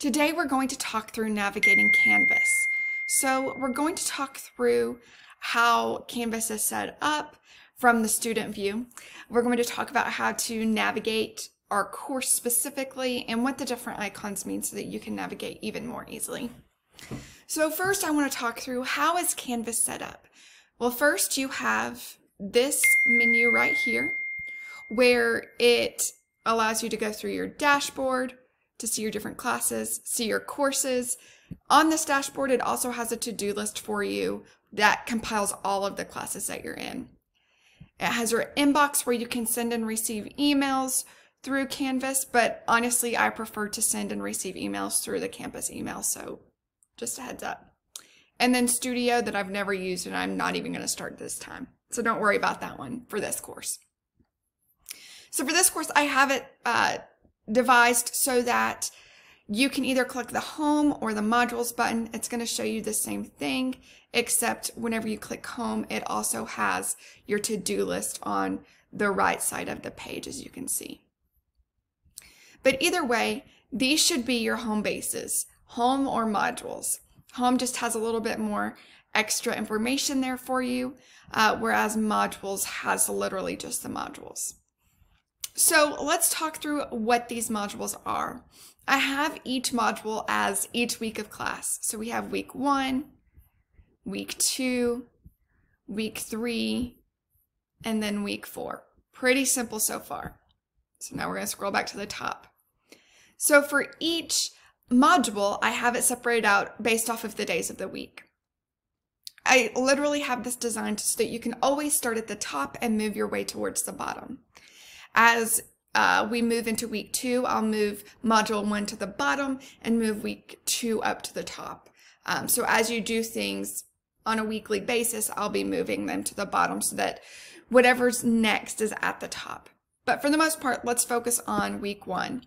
Today we're going to talk through navigating Canvas. So we're going to talk through how Canvas is set up from the student view. We're going to talk about how to navigate our course specifically and what the different icons mean so that you can navigate even more easily. So first I want to talk through how is Canvas set up. Well, first you have this menu right here where it allows you to go through your dashboard, to see your different classes, see your courses. On this dashboard, it also has a to-do list for you that compiles all of the classes that you're in. It has your inbox where you can send and receive emails through Canvas, but honestly, I prefer to send and receive emails through the campus email, so just a heads up. And then Studio that I've never used and I'm not even going to start this time. So don't worry about that one for this course. So for this course, I have it devised so that you can either click the home or the modules button. It's going to show you the same thing, except whenever you click home, it also has your to-do list on the right side of the page, as you can see. But either way, these should be your home bases, home or modules. Home just has a little bit more extra information there for you, whereas modules has literally just the modules. So let's talk through what these modules are. I have each module as each week of class. So we have week 1, week 2, week 3, and then week 4. Pretty simple so far. So now we're going to scroll back to the top. So for each module, I have it separated out based off of the days of the week. I literally have this designed so that you can always start at the top and move your way towards the bottom. As we move into week 2, I'll move module 1 to the bottom and move week 2 up to the top. So as you do things on a weekly basis, I'll be moving them to the bottom so that whatever's next is at the top. But for the most part, let's focus on week 1.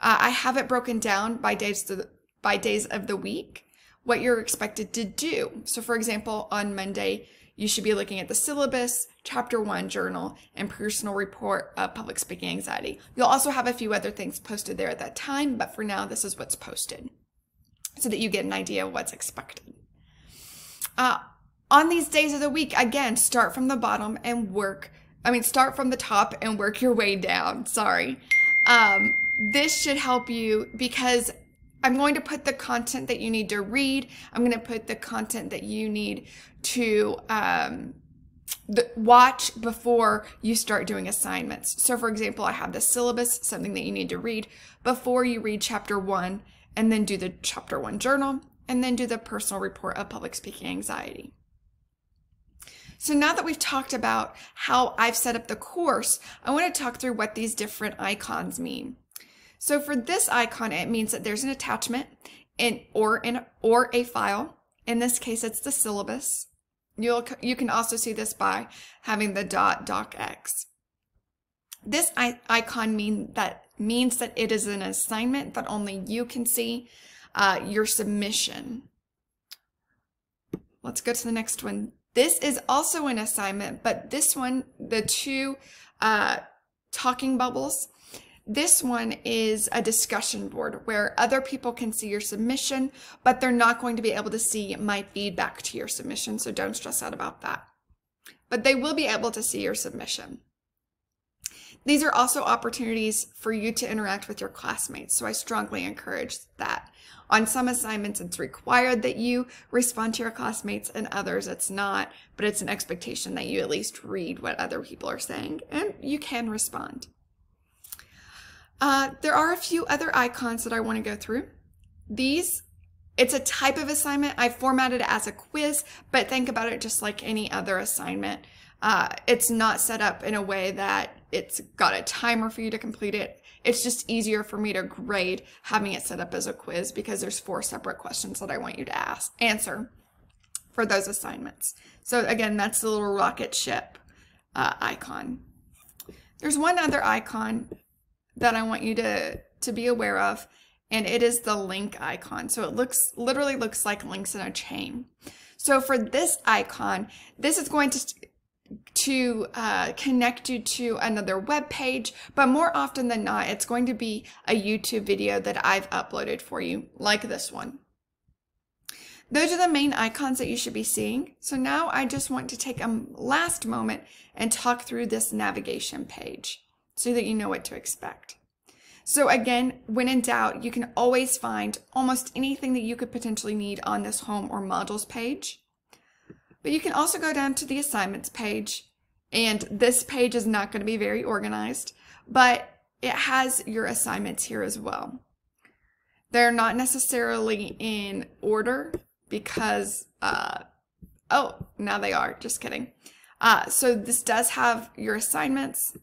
I have it broken down by days of the week, what you're expected to do. So for example, on Monday, you should be looking at the syllabus, chapter 1 journal, and personal report of public speaking anxiety. You'll also have a few other things posted there at that time, but for now, this is what's posted so that you get an idea of what's expected. On these days of the week, again, start from the bottom and start from the top and work your way down. Sorry. This should help you because I'm going to put the content that you need to read. I'm going to put the content that you need to watch before you start doing assignments. So for example, I have the syllabus, something that you need to read before you read chapter 1, and then do the chapter 1 journal, and then do the personal report of public speaking anxiety. So now that we've talked about how I've set up the course, I want to talk through what these different icons mean. So for this icon, it means that there's an attachment or a file. In this case, it's the syllabus. You can also see this by having the .docx. This icon means that it is an assignment that only you can see, your submission. Let's go to the next one. This is also an assignment, but this one, the two talking bubbles, this one is a discussion board where other people can see your submission, but they're not going to be able to see my feedback to your submission, so don't stress out about that. But they will be able to see your submission. These are also opportunities for you to interact with your classmates, so I strongly encourage that. On some assignments, it's required that you respond to your classmates, and others it's not, but it's an expectation that you at least read what other people are saying, and you can respond. There are a few other icons that I want to go through. It's a type of assignment. I formatted it as a quiz, but think about it just like any other assignment. It's not set up in a way that it's got a timer for you to complete it. It's just easier for me to grade having it set up as a quiz because there's 4 separate questions that I want you to answer for those assignments. So again, that's the little rocket ship icon. There's one other icon that I want you to be aware of, and it is the link icon. So it literally looks like links in a chain. So for this icon, this is going to to connect you to another web page, but more often than not, it's going to be a YouTube video that I've uploaded for you, like this one. Those are the main icons that you should be seeing. So now I just want to take a last moment and talk through this navigation page so that you know what to expect. So again, when in doubt, you can always find almost anything that you could potentially need on this home or modules page. But you can also go down to the assignments page, and this page is not going to be very organized, but it has your assignments here as well. They're not necessarily in order because, oh, now they are, just kidding. So this does have your assignments.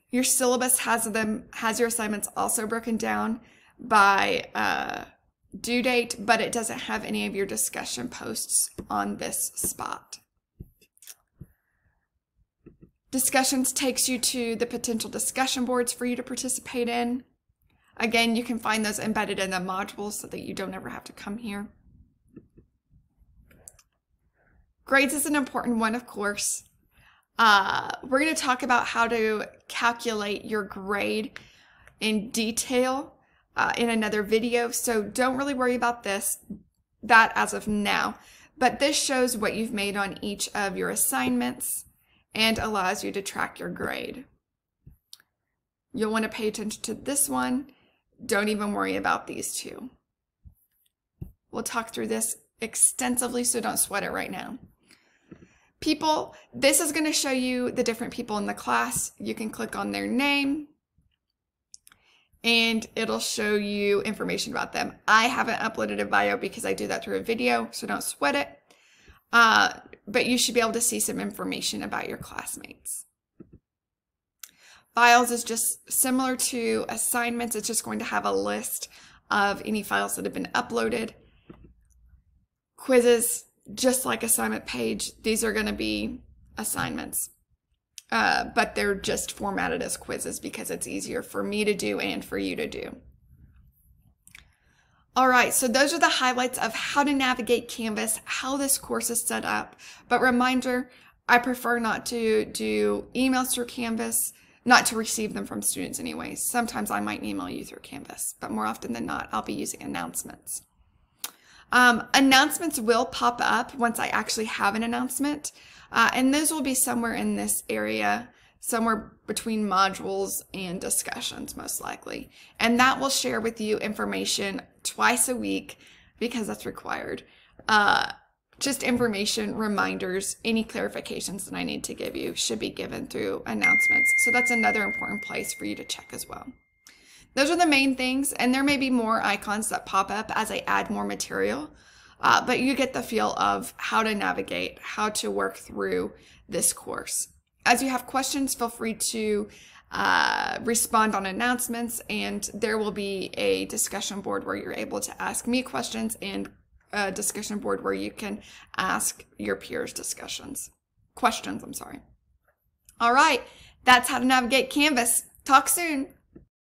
Your syllabus has your assignments also broken down by due date, but it doesn't have any of your discussion posts on this spot. Discussions takes you to the potential discussion boards for you to participate in. Again, you can find those embedded in the modules so that you don't ever have to come here. Grades is an important one, of course. We're going to talk about how to calculate your grade in detail in another video, so don't really worry about that as of now. But this shows what you've made on each of your assignments and allows you to track your grade. You'll want to pay attention to this one. Don't even worry about these two. We'll talk through this extensively, so don't sweat it right now. People, this is going to show you the different people in the class. You can click on their name and it'll show you information about them. I haven't uploaded a bio because I do that through a video, so don't sweat it. But you should be able to see some information about your classmates. Files is just similar to assignments. It's just going to have a list of any files that have been uploaded. Quizzes, just like assignment page, these are going to be assignments, but they're just formatted as quizzes because it's easier for me to do and for you to do. All right, so those are the highlights of how to navigate Canvas, how this course is set up. But reminder, I prefer not to do emails through Canvas, not to receive them from students anyways. Sometimes I might email you through Canvas, but more often than not, I'll be using announcements. Announcements will pop up once I actually have an announcement, and those will be somewhere in this area, somewhere between modules and discussions most likely. And that will share with you information twice a week because that's required. Just information, reminders, any clarifications that I need to give you should be given through announcements. So that's another important place for you to check as well. Those are the main things, and there may be more icons that pop up as I add more material, but you get the feel of how to navigate, how to work through this course. As you have questions, feel free to respond on announcements, and there will be a discussion board where you're able to ask me questions and a discussion board where you can ask your peers questions. All right, that's how to navigate Canvas. Talk soon.